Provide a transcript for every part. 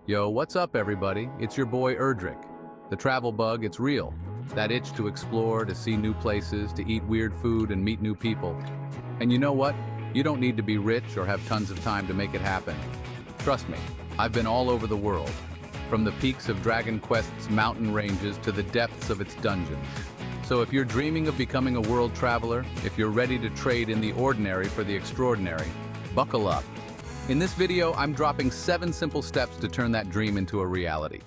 Yo, what's up everybody? It's your boy Erdrick. The travel bug, it's real. That itch to explore, to see new places, to eat weird food and meet new people. And you know what? You don't need to be rich or have tons of time to make it happen. Trust me, I've been all over the world. From the peaks of Dragon Quest's mountain ranges to the depths of its dungeons. So if you're dreaming of becoming a world traveler, if you're ready to trade in the ordinary for the extraordinary, buckle up. In this video, I'm dropping 7 simple steps to turn that dream into a reality.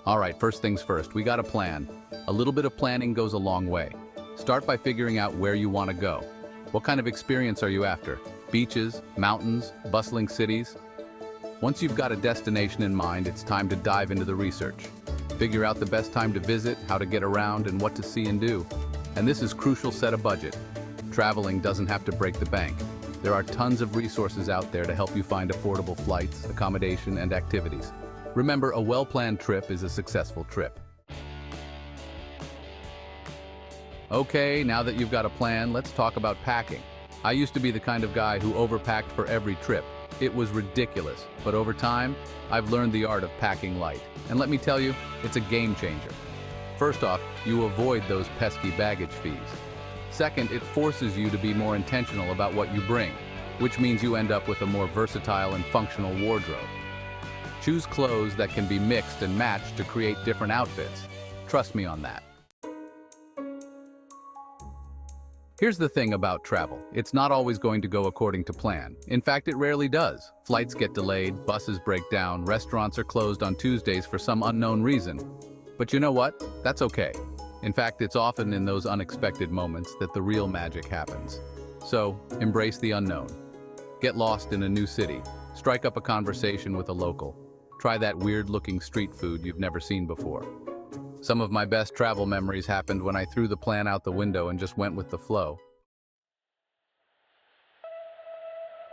Alright, first things first, we got a plan. A little bit of planning goes a long way. Start by figuring out where you want to go. What kind of experience are you after? Beaches, mountains, bustling cities? Once you've got a destination in mind, it's time to dive into the research. Figure out the best time to visit, how to get around, and what to see and do. And this is crucial, set a budget. Traveling doesn't have to break the bank. There are tons of resources out there to help you find affordable flights, accommodation, and activities. Remember, a well-planned trip is a successful trip. Okay, now that you've got a plan, let's talk about packing. I used to be the kind of guy who overpacked for every trip. It was ridiculous, but over time, I've learned the art of packing light. And let me tell you, it's a game changer. First off, you avoid those pesky baggage fees. Second, it forces you to be more intentional about what you bring, which means you end up with a more versatile and functional wardrobe. Choose clothes that can be mixed and matched to create different outfits. Trust me on that. Here's the thing about travel. It's not always going to go according to plan. In fact, it rarely does. Flights get delayed, buses break down, restaurants are closed on Tuesdays for some unknown reason. But you know what? That's okay. In fact, it's often in those unexpected moments that the real magic happens. So, embrace the unknown. Get lost in a new city. Strike up a conversation with a local. Try that weird-looking street food you've never seen before. Some of my best travel memories happened when I threw the plan out the window and just went with the flow.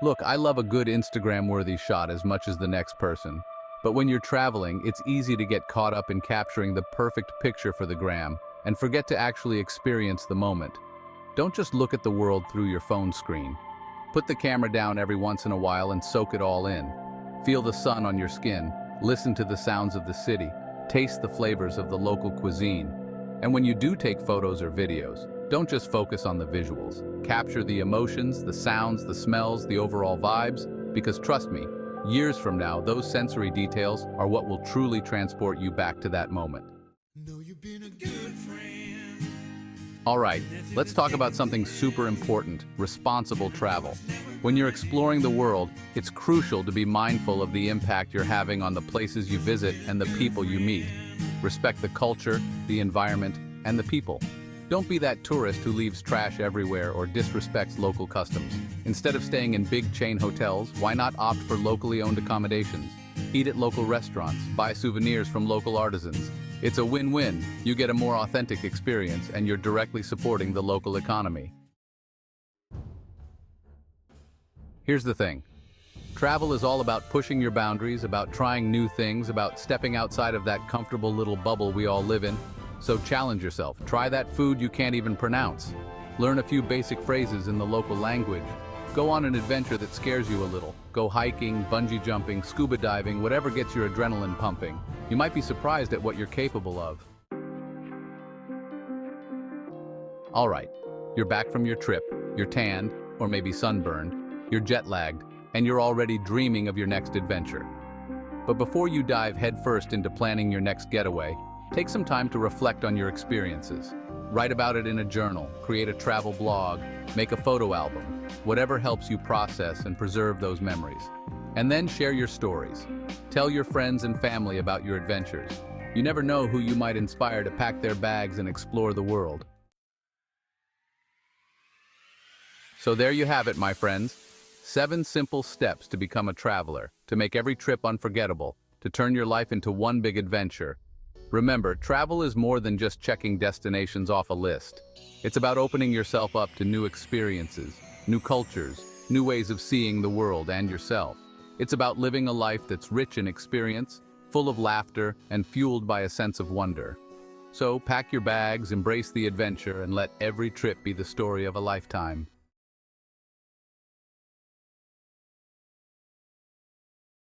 Look, I love a good Instagram-worthy shot as much as the next person. But when you're traveling, it's easy to get caught up in capturing the perfect picture for the gram and forget to actually experience the moment. Don't just look at the world through your phone screen. Put the camera down every once in a while and soak it all in. Feel the sun on your skin, listen to the sounds of the city, taste the flavors of the local cuisine. And when you do take photos or videos, don't just focus on the visuals. Capture the emotions, the sounds, the smells, the overall vibes, because trust me, years from now, those sensory details are what will truly transport you back to that moment. Alright, let's talk about something super important, responsible travel. When you're exploring the world, it's crucial to be mindful of the impact you're having on the places you visit and the people you meet. Respect the culture, the environment, and the people. Don't be that tourist who leaves trash everywhere or disrespects local customs. Instead of staying in big chain hotels, why not opt for locally owned accommodations? Eat at local restaurants, buy souvenirs from local artisans. It's a win-win. You get a more authentic experience and you're directly supporting the local economy. Here's the thing. Travel is all about pushing your boundaries, about trying new things, about stepping outside of that comfortable little bubble we all live in. So challenge yourself. Try that food you can't even pronounce. Learn a few basic phrases in the local language. Go on an adventure that scares you a little. Go hiking, bungee jumping, scuba diving, whatever gets your adrenaline pumping. You might be surprised at what you're capable of. Alright, you're back from your trip, you're tanned, or maybe sunburned, you're jet-lagged, and you're already dreaming of your next adventure. But before you dive headfirst into planning your next getaway, take some time to reflect on your experiences. Write about it in a journal, create a travel blog, make a photo album, whatever helps you process and preserve those memories. And then share your stories. Tell your friends and family about your adventures. You never know who you might inspire to pack their bags and explore the world. So there you have it, my friends. 7 simple steps to become a traveler, to make every trip unforgettable, to turn your life into one big adventure. Remember, travel is more than just checking destinations off a list. It's about opening yourself up to new experiences, new cultures, new ways of seeing the world and yourself. It's about living a life that's rich in experience, full of laughter, and fueled by a sense of wonder. So pack your bags, embrace the adventure, and let every trip be the story of a lifetime.